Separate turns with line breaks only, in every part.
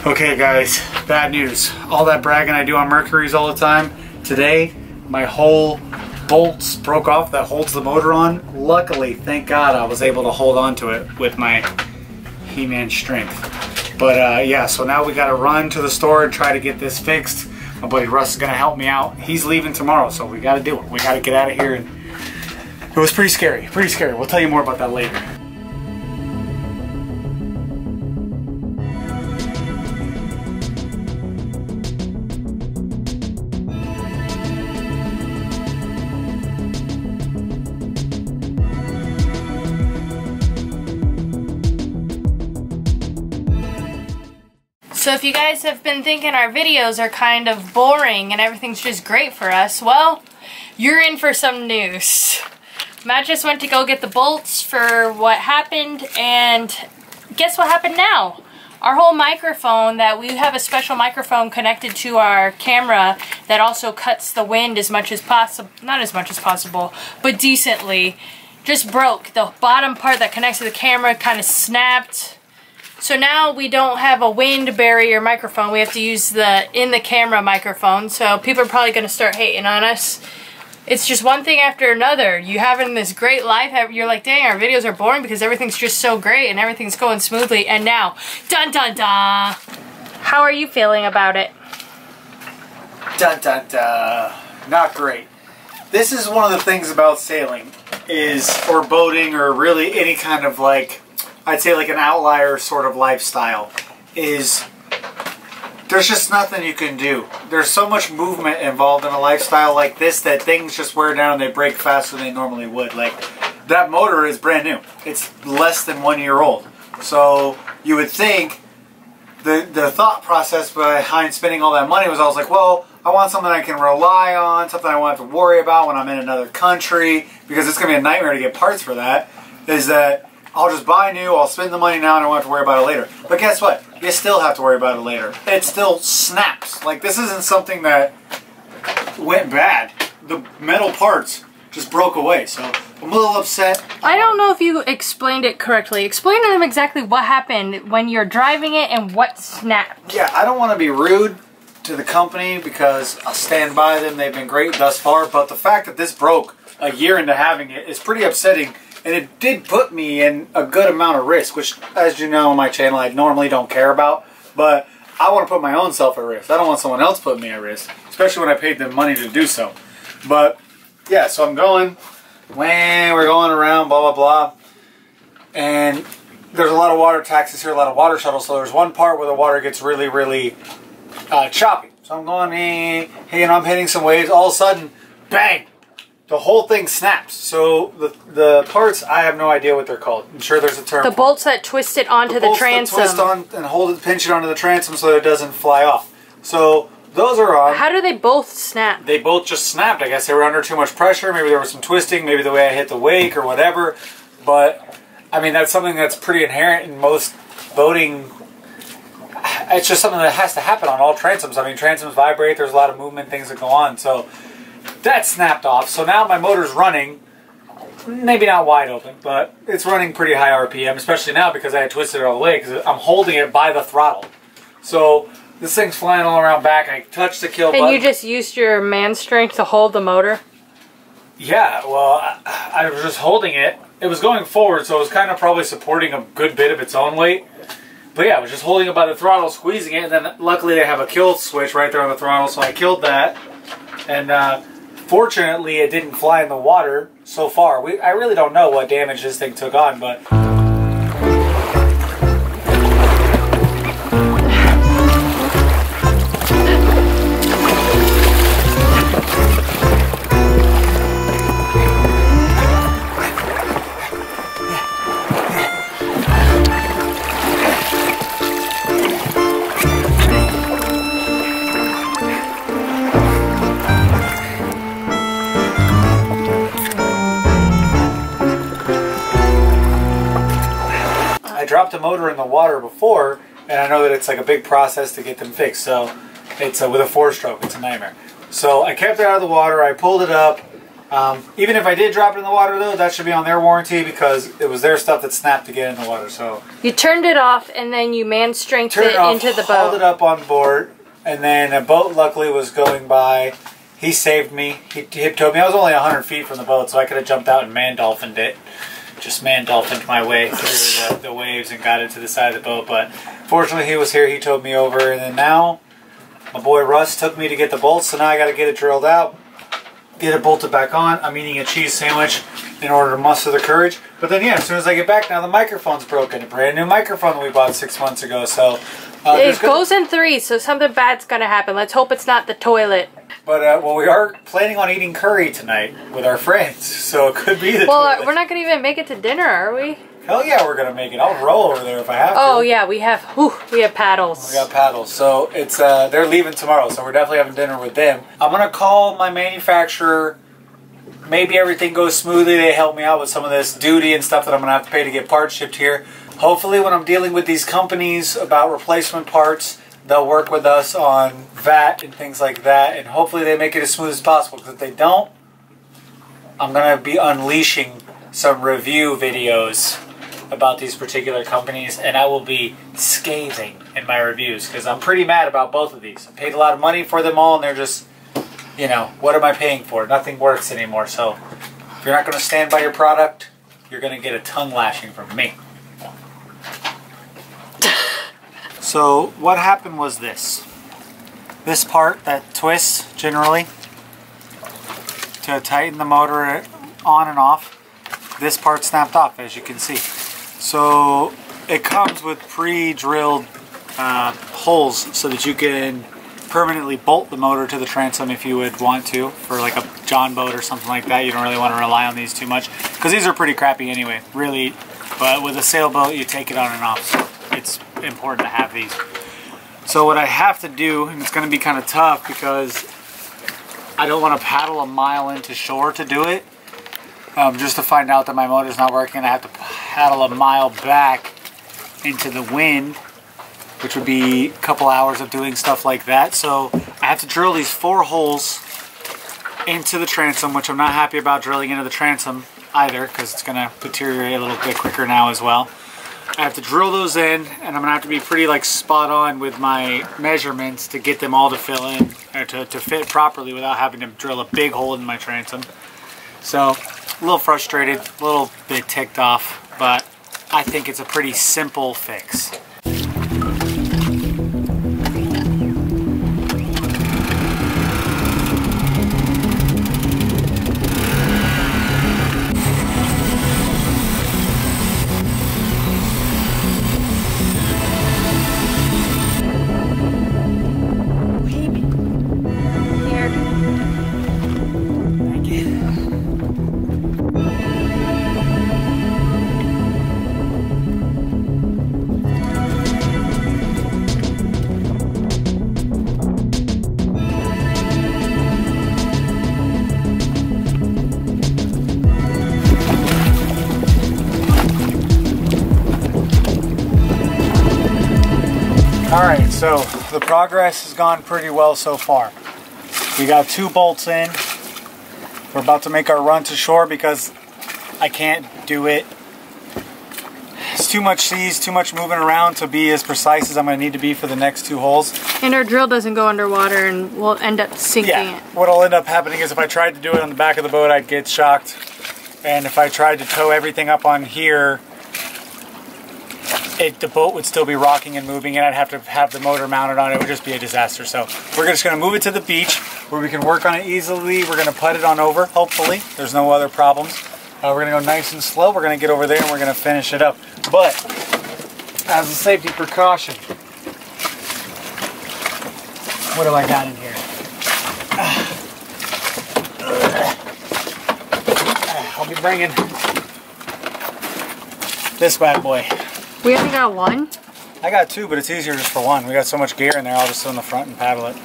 Okay guys, bad news. All that bragging I do on Mercury's all the time, today my whole bolts broke off that holds the motor on. Luckily, thank God, I was able to hold on to it with my He-Man strength. But yeah, so now we gotta run to the store and try to get this fixed. My buddy Russ is gonna help me out. He's leaving tomorrow, so we gotta do it. We gotta get out of here. And it was pretty scary, pretty scary. We'll tell you more about that later.
So if you guys have been thinking our videos are kind of boring and everything's just great for us, well, you're in for some news. Matt just went to go get the bolts for what happened, and guess what happened now? Our whole microphone, that we have a special microphone connected to our camera that also cuts the wind as much as possible, not as much as possible, but decently, just broke. The bottom part that connects to the camera kind of snapped. So now we don't have a wind barrier microphone. We have to use the in-the-camera microphone. So people are probably going to start hating on us. It's just one thing after another. You having this great life. You're like, dang, our videos are boring because everything's just so great and everything's going smoothly. And now, dun dun dun. How are you feeling about it?
Dun dun dun. Not great. This is one of the things about sailing or boating, or really any kind of I'd say like an outlier sort of lifestyle, is there's just nothing you can do. There's so much movement involved in a lifestyle like this that things just wear down and they break faster than they normally would. Like, that motor is brand new. It's less than 1 year old. So you would think the thought process behind spending all that money was, I was like, well, I want something I can rely on, something I won't have to worry about when I'm in another country, because it's going to be a nightmare to get parts for that, is that I'll just buy new, I'll spend the money now, and I won't have to worry about it later. But guess what? You still have to worry about it later. It still snaps. Like, this isn't something that went bad. The metal parts just broke away, so I'm a little upset.
I don't know if you explained it correctly. Explain to them exactly what happened when you're driving it and what snapped.
Yeah, I don't want to be rude to the company because I'll stand by them. They've been great thus far, but the fact that this broke a year into having it is pretty upsetting. And it did put me in a good amount of risk, which, as you know on my channel, I normally don't care about. But I want to put my own self at risk. I don't want someone else putting me at risk, especially when I paid them money to do so. But, yeah, so I'm going, we're going around, blah, blah, blah. And there's a lot of water taxis here, a lot of water shuttles. So there's one part where the water gets really, really choppy. So I'm going, hey, and I'm hitting some waves. All of a sudden, bang! The whole thing snaps. So the parts, I have no idea what they're called. I'm sure there's a term.
The bolts that twist it onto the transom.
That twist on and hold it, pinch it onto the transom so that it doesn't fly off. So those are on.
How do they both snap?
They both just snapped. I guess they were under too much pressure. Maybe there was some twisting. Maybe the way I hit the wake or whatever. But I mean, that's something that's pretty inherent in most boating. It's just something that has to happen on all transoms. I mean, transoms vibrate. There's a lot of movement, things that go on. So that snapped off, so now my motor's running, maybe not wide open, but it's running pretty high RPM, especially now because I had twisted it all the way, because I'm holding it by the throttle. So this thing's flying all around back. I touched the kill button.
And you just used your man strength to hold the motor?
Yeah, well, I was just holding it. It was going forward, so it was kind of probably supporting a good bit of its own weight. But yeah, I was just holding it by the throttle, squeezing it, and then luckily they have a kill switch right there on the throttle, so I killed that. And fortunately, it didn't fly in the water so far. I really don't know what damage this thing took on, but dropped a motor in the water before, and I know that it's like a big process to get them fixed. So it's with a 4-stroke, it's a nightmare. So I kept it out of the water, I pulled it up, Even if I did drop it in the water though, that should be on their warranty because it was their stuff that snapped to get in the water. So
you turned it off and then you man-strengthened it into the boat.
Hauled it up on board, and then a boat luckily was going by. He saved me. He told me I was only 100 feet from the boat, so I could have jumped out and man-dolphined it. Just man-dolphined my way through the waves and got it to the side of the boat. But fortunately he was here, he towed me over, and then now my boy Russ took me to get the bolts, so now I got to get it drilled out, get it bolted back on. I'm eating a cheese sandwich in order to muster the courage. But then yeah, as soon as I get back now, the microphone's broken. A brand new microphone that we bought 6 months ago. So
it goes in threes, so something bad's gonna happen. Let's hope it's not the toilet.
But well, we are planning on eating curry tonight with our friends, so it could be the toilet.
We're not gonna even make it to dinner, are we?
Hell yeah, we're gonna make it. I'll roll over there if I have to.
Oh yeah, we have paddles.
We got paddles. So it's they're leaving tomorrow, so we're definitely having dinner with them. I'm gonna call my manufacturer. Maybe everything goes smoothly. They help me out with some of this duty and stuff that I'm gonna have to pay to get parts shipped here. Hopefully when I'm dealing with these companies about replacement parts, they'll work with us on VAT and things like that, and hopefully they make it as smooth as possible, because if they don't, I'm gonna be unleashing some review videos about these particular companies, and I will be scathing in my reviews because I'm pretty mad about both of these. I paid a lot of money for them all, and they're just, you know, what am I paying for? Nothing works anymore. So if you're not going to stand by your product, you're going to get a tongue lashing from me. So what happened was this part that twists generally to tighten the motor on and off, this part snapped off, as you can see. So it comes with pre-drilled holes so that you can permanently bolt the motor to the transom if you would want to, for like a John boat or something like that. You don't really want to rely on these too much because these are pretty crappy anyway, really. But with a sailboat, you take it on and off, so it's important to have these. So what I have to do, and it's going to be kind of tough because I don't want to paddle a mile into shore to do it. Just to find out that my motor's not working, I have to paddle a mile back into the wind, which would be a couple hours of doing stuff like that. So I have to drill these 4 holes into the transom, which I'm not happy about drilling into the transom either, because it's going to deteriorate a little bit quicker now as well. I have to drill those in, and I'm going to have to be pretty like spot on with my measurements to get them all to fill in, or to fit properly without having to drill a big hole in my transom. So a little frustrated, a little bit ticked off, but I think it's a pretty simple fix. Alright, so the progress has gone pretty well so far. We got 2 bolts in. We're about to make our run to shore because I can't do it. It's too much seas, too much moving around to be as precise as I'm going to need to be for the next 2 holes.
And our drill doesn't go underwater and we'll end up sinking it.
What'll end up happening is if I tried to do it on the back of the boat, I'd get shocked. And if I tried to tow everything up on here, the boat would still be rocking and moving, and I'd have to have the motor mounted on it. It would just be a disaster. So we're just going to move it to the beach where we can work on it easily. We're going to put it on over, hopefully. There's no other problems. We're going to go nice and slow. We're going to get over there and we're going to finish it up. But as a safety precaution, what do I got in here? I'll be bringing this bad boy.
We only got 1?
I got 2, but it's easier just for 1. We got so much gear in there, I'll just sit in the front and paddle it.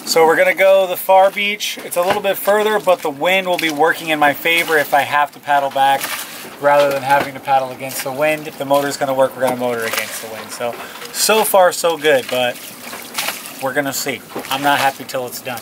So we're going to go the far beach. It's a little bit further, but the wind will be working in my favor if I have to paddle back rather than having to paddle against the wind. If the motor's going to work, we're going to motor against the wind. So far so good, but we're going to see. I'm not happy till it's done.